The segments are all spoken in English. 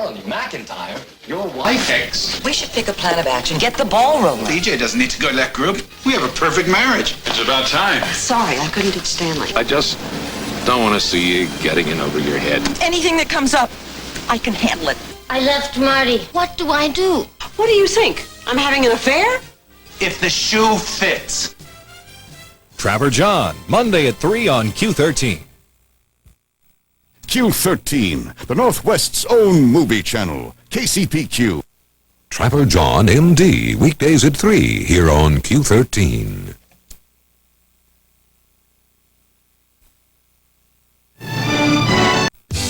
telling you, McIntyre, your wife ex. We should pick a plan of action. Get the ball rolling. DJ doesn't need to go to that group. We have a perfect marriage. It's about time. Sorry, I couldn't take Stanley. I just don't want to see you getting in over your head. Anything that comes up, I can handle it. I left Marty. What do I do? What do you think? I'm having an affair? If the shoe fits. Trapper John, Monday at 3 on Q13. Q13, the Northwest's own movie channel, KCPQ. Trapper John, MD, weekdays at 3 here on Q13.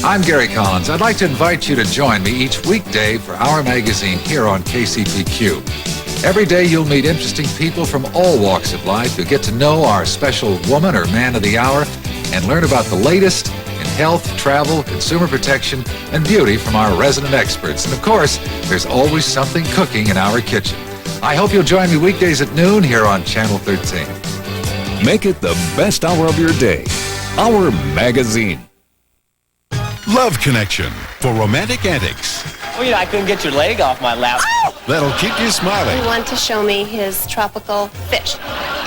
I'm Gary Collins. I'd like to invite you to join me each weekday for our magazine here on KCPQ. Every day you'll meet interesting people from all walks of life. You'll get to know our special woman or man of the hour and learn about the latest in health, travel, consumer protection, and beauty from our resident experts. And of course, there's always something cooking in our kitchen. I hope you'll join me weekdays at noon here on Channel 13. Make it the best hour of your day. Our magazine. Love Connection for romantic antics. Well, I couldn't get your leg off my lap. That'll keep you smiling. He wanted to show me his tropical fish.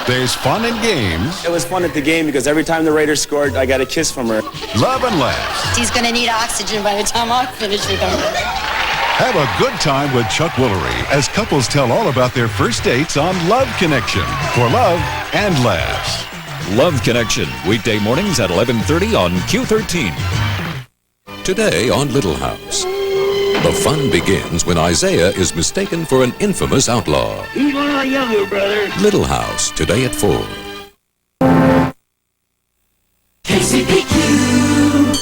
There's fun and games. It was fun at the game because every time the Raiders scored, I got a kiss from her. Love and laughs. He's going to need oxygen by the time I finish with him. Have a good time with Chuck Woolery as couples tell all about their first dates on Love Connection for love and laughs. Love Connection, weekday mornings at 11:30 on Q13. Today on Little House. The fun begins when Isaiah is mistaken for an infamous outlaw. He's a lot younger, brother. Little House, today at 4. KCPQ.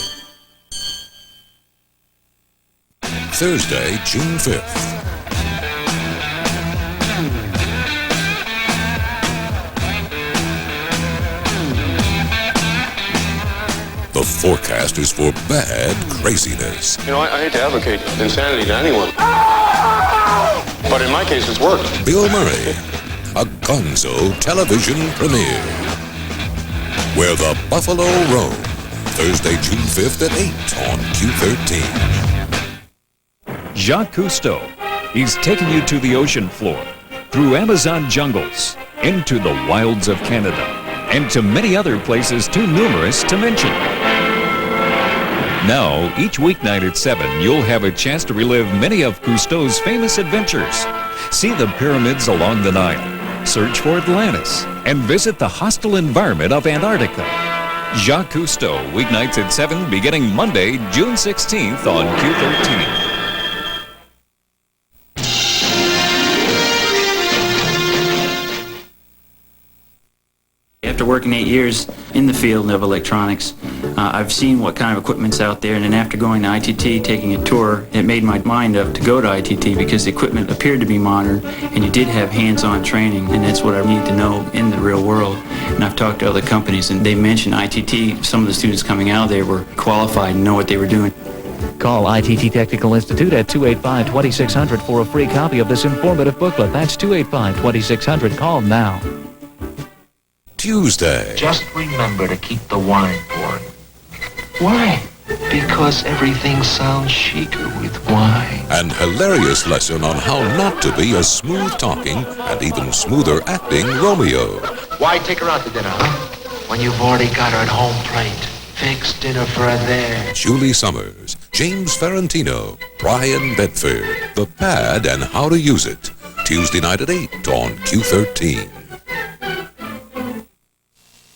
Thursday, June 5th. The forecast is for bad craziness. You know, I hate to advocate insanity to anyone. But in my case, it's worked. Bill Murray, a gonzo television premiere. Where the Buffalo roam. Thursday, June 5th at 8 on Q13. Jacques Cousteau. He's taking you to the ocean floor, through Amazon jungles, into the wilds of Canada, and to many other places too numerous to mention. Now, each weeknight at 7, you'll have a chance to relive many of Cousteau's famous adventures. See the pyramids along the Nile, search for Atlantis, and visit the hostile environment of Antarctica. Jacques Cousteau, weeknights at 7, beginning Monday, June 16th on Q13. After working 8 years in the field of electronics, I've seen what kind of equipment's out there, and then after going to ITT, taking a tour, it made my mind up to go to ITT because the equipment appeared to be modern, and you did have hands-on training, and that's what I need to know in the real world. And I've talked to other companies, and they mentioned ITT. Some of the students coming out of there were qualified and know what they were doing. Call ITT Technical Institute at 285-2600 for a free copy of this informative booklet. That's 285-2600. Call now. Tuesday. Just remember to keep the wine pouring. Why? Because everything sounds chicer with wine. An hilarious lesson on how not to be a smooth-talking and even smoother acting Romeo. Why take her out to dinner, huh? When you've already got her at home plate. Fix dinner for her there. Julie Summers, James Ferrantino, Brian Bedford, The Pad and How to Use It. Tuesday night at 8 on Q13.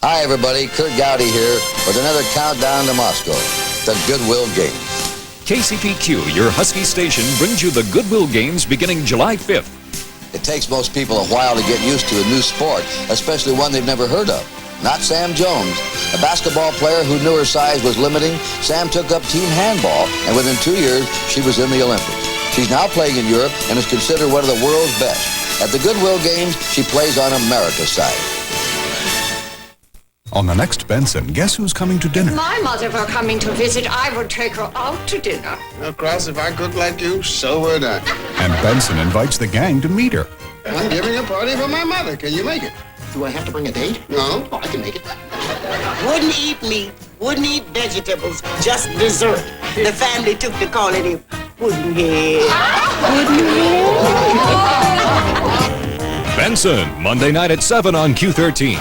Hi, everybody. Kurt Gowdy here with another countdown to Moscow, the Goodwill Games. KCPQ, your Husky station, brings you the Goodwill Games beginning July 5th. It takes most people a while to get used to a new sport, especially one they've never heard of. Not Sam Jones. A basketball player who knew her size was limiting, Sam took up team handball, and within 2 years, she was in the Olympics. She's now playing in Europe and is considered one of the world's best. At the Goodwill Games, she plays on America's side. On the next Benson, guess who's coming to dinner? If my mother were coming to visit, I would take her out to dinner. Of course, if I cook like you, so would I. And Benson invites the gang to meet her. I'm giving a party for my mother. Can you make it? Do I have to bring a date? No. Oh, I can make it. Wouldn't eat meat, wouldn't eat vegetables, just dessert. The family took to calling him Puddinhead. Benson, Monday night at 7 on Q13.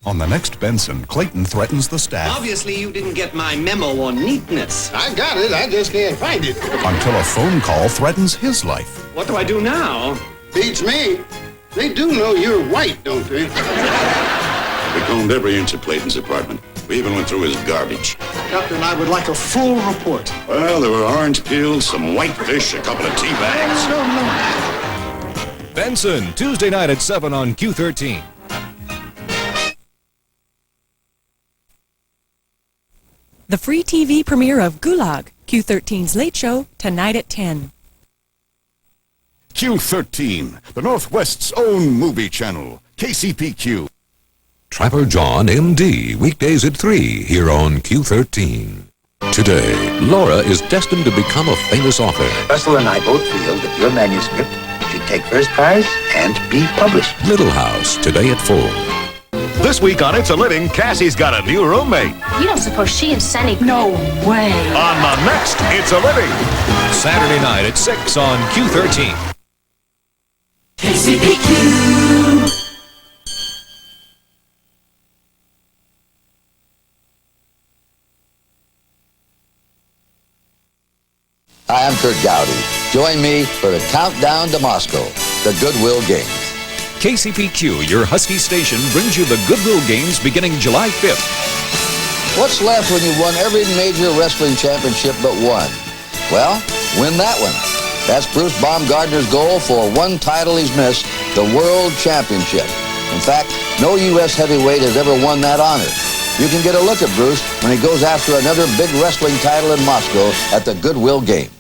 On the next Benson, Clayton threatens the staff. Obviously, you didn't get my memo on neatness. I got it, I just can't find it. Until a phone call threatens his life. What do I do now? Beats me. They do know you're white, don't they? We combed every inch of Clayton's apartment. We even went through his garbage. Captain, I would like a full report. Well, there were orange peels, some white fish, a couple of tea bags. Benson, Tuesday night at 7 on Q13. The free TV premiere of Gulag, Q13's Late Show, tonight at 10. Q13, the Northwest's own movie channel, KCPQ. Trapper John, MD, weekdays at 3 here on Q13. Today, Laura is destined to become a famous author. Russell and I both feel that your manuscript should take first prize and be published. Little House, today at 4. This week on It's a Living, Cassie's got a new roommate. You don't suppose she and Sonny... No way. On the next It's a Living, Saturday night at 6 on Q13. KCPQ. Hi, I'm Kurt Gowdy. Join me for the countdown to Moscow, the Goodwill Games. KCPQ, your Husky station, brings you the Goodwill Games beginning July 5th. What's left when you've won every major wrestling championship but one? Well, win that one. That's Bruce Baumgartner's goal for one title he's missed, the World Championship. In fact, no U.S. heavyweight has ever won that honor. You can get a look at Bruce when he goes after another big wrestling title in Moscow at the Goodwill Games.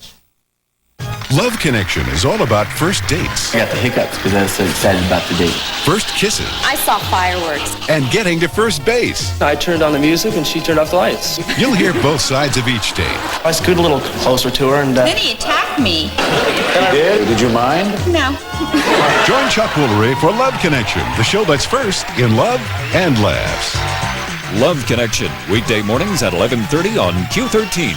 Love Connection is all about first dates. I got the hiccups because I was so excited about the date. First kisses. I saw fireworks. And getting to first base. I turned on the music and she turned off the lights. You'll hear both sides of each date. I scooted a little closer to her and... Then he attacked me. Did you mind? No. Join Chuck Woolery for Love Connection, the show that's first in love and laughs. Love Connection, weekday mornings at 11:30 on Q13.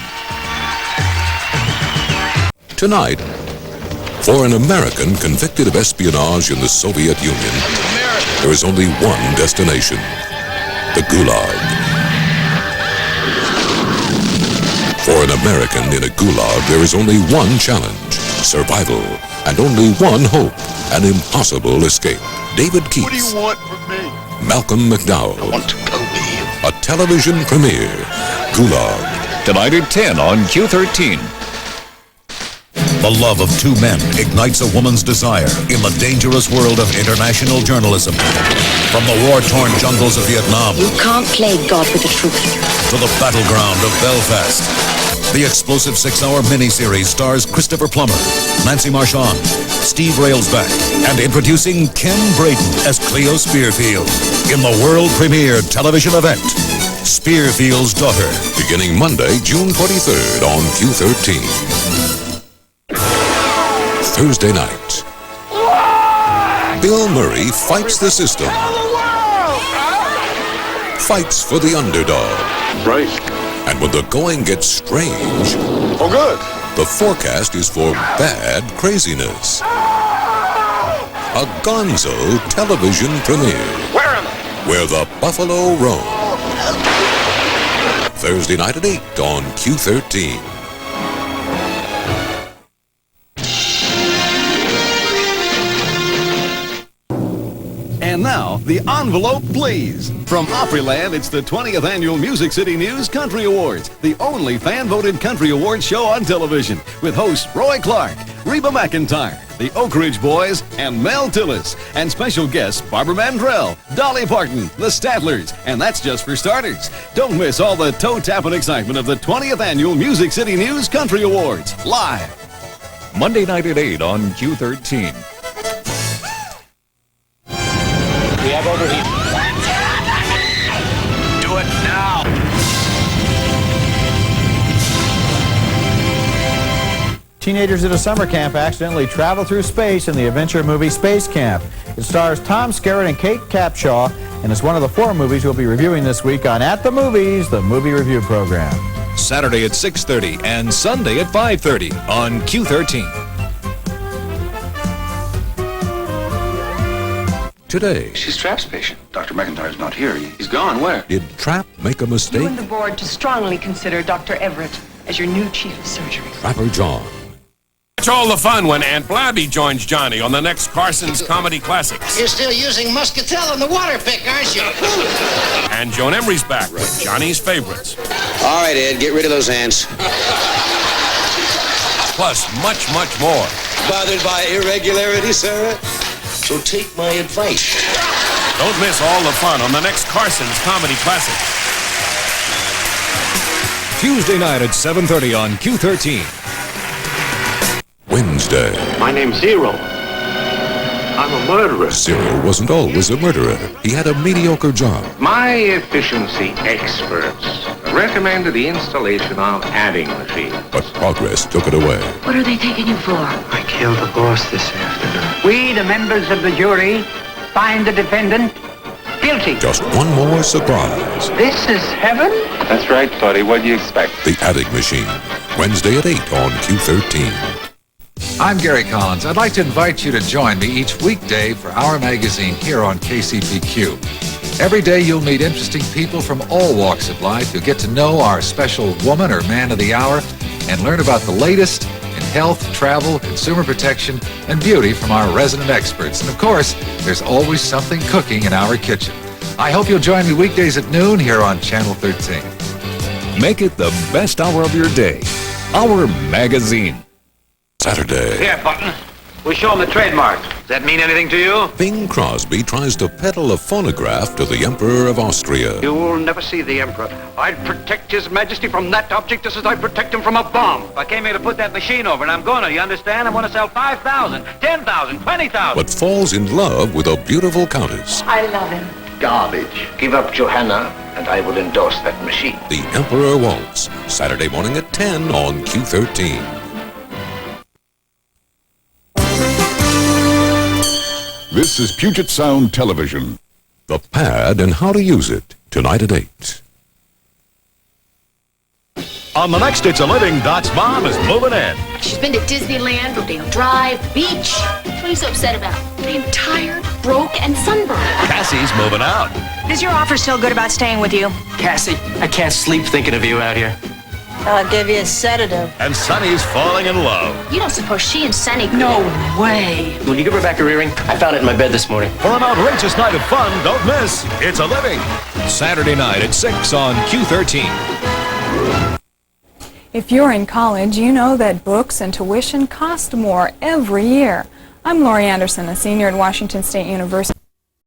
Tonight, for an American convicted of espionage in the Soviet Union, there is only one destination, the Gulag. For an American in a Gulag, there is only one challenge, survival, and only one hope, an impossible escape. David Keats. What do you want from me? Malcolm McDowell. I want to go with you. A television premiere, Gulag. Tonight at 10 on Q13. The love of two men ignites a woman's desire in the dangerous world of international journalism. From the war-torn jungles of Vietnam You can't play God with the truth. to the battleground of Belfast, the explosive 6-hour miniseries stars Christopher Plummer, Nancy Marchand, Steve Railsback, and introducing Ken Braden as Cleo Spearfield in the world premiere television event, Spearfield's Daughter. Beginning Monday, June 23rd on Q13. Thursday night, Bill Murray fights the system. Fights for the underdog. Right. And when the going gets strange, Oh, good. the forecast is for bad craziness. A Gonzo television premiere. Where am I? Where the Buffalo roam. Thursday night at 8 on Q13. And now, the envelope, please. From Opryland, it's the 20th Annual Music City News Country Awards, the only fan-voted country awards show on television, with hosts Roy Clark, Reba McEntire, the Oak Ridge Boys, and Mel Tillis, and special guests Barbara Mandrell, Dolly Parton, the Stattlers, and that's just for starters. Don't miss all the toe-tapping excitement of the 20th Annual Music City News Country Awards, live. Monday night at 8 on Q13. We have overheat. Do it now. Teenagers at a summer camp accidentally travel through space in the adventure movie Space Camp. It stars Tom Skerritt and Kate Capshaw, and it's one of the 4 movies we'll be reviewing this week on At the Movies, the movie review program. Saturday at 6:30 and Sunday at 5:30 on Q13. Today, She's Trapp's patient. Dr. McIntyre's not here. He's gone. Where? did Trapp make a You mistake? and the board to strongly consider Dr. Everett as your new chief of surgery. Trapper John. It's all the fun when Aunt Blabby joins Johnny on the next Carson's Comedy Classics. You're still using muscatel in the water pick, aren't you? And Joan Emery's back with Johnny's favorites. All right, Ed, get rid of those ants. Plus, much, much more. Bothered by irregularity, Sarah? So take my advice. Don't miss all the fun on the next Carson's Comedy Classics. Tuesday night at 7:30 on Q13. Wednesday. My name's Zero. I'm a murderer. Zero wasn't always a murderer. He had a mediocre job. My efficiency experts recommended the installation of adding machines. But progress took it away. What are they taking you for? I killed the boss this afternoon. We, the members of the jury, find the defendant guilty. Just one more surprise. This is heaven? That's right, buddy. What do you expect? The Adding Machine. Wednesday at 8 on Q13. I'm Gary Collins. I'd like to invite you to join me each weekday for our magazine here on KCPQ. Every day you'll meet interesting people from all walks of life. You'll get to know our special woman or man of the hour and learn about the latest in health, travel, consumer protection, and beauty from our resident experts. And of course, there's always something cooking in our kitchen. I hope you'll join me weekdays at noon here on Channel 13. Make it the best hour of your day. Our magazine. Saturday. Here, Button. We show him the trademark. Does that mean anything to you? Bing Crosby tries to peddle a phonograph to the Emperor of Austria. You will never see the Emperor. I'd protect His Majesty from that object just as I protect him from a bomb. I came here to put that machine over, and I'm gonna, you understand? I'm gonna sell 5,000, 10,000, 20,000. But falls in love with a beautiful countess. I love him. Garbage. Give up Johanna, and I will endorse that machine. The Emperor Waltz. Saturday morning at 10 on Q13. This is Puget Sound Television. The Pad and how to use it. Tonight at 8. On the next It's a Living, Dot's mom is moving in. She's been to Disneyland, Rodeo Drive, beach. What are you so upset about? I'm tired, broke, and sunburned. Cassie's moving out. Is your offer still good about staying with you? Cassie, I can't sleep thinking of you out here. I'll give you a sedative. And Sonny's falling in love. You don't suppose she and Sunny could... No way. Will you give her back her earring? I found it in my bed this morning. For an outrageous night of fun, don't miss It's a Living. Saturday night at 6 on Q13. If you're in college, you know that books and tuition cost more every year. I'm Lori Anderson, a senior at Washington State University.